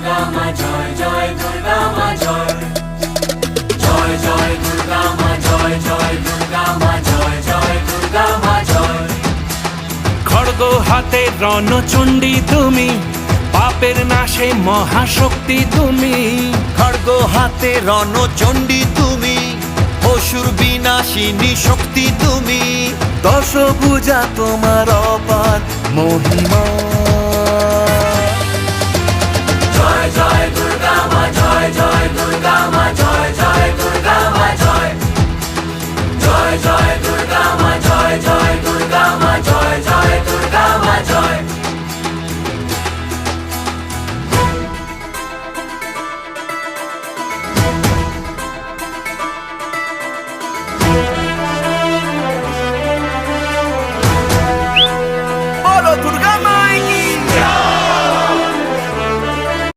দুর্গা মা জয়, জয় দুর্গা মা জয়, জয় জয় দুর্গা মা জয়, জয় দুর্গা মা জয়, জয় দুর্গা মা জয়। খড়গ হাতে রণচণ্ডী তুমি, পাপের নাশে মহাশক্তি তুমি। খড়গ হাতে রণচণ্ডী তুমি, অসুর বিনাশিনী শক্তি তুমি। দশভুজা তোমার অপার মহিমা।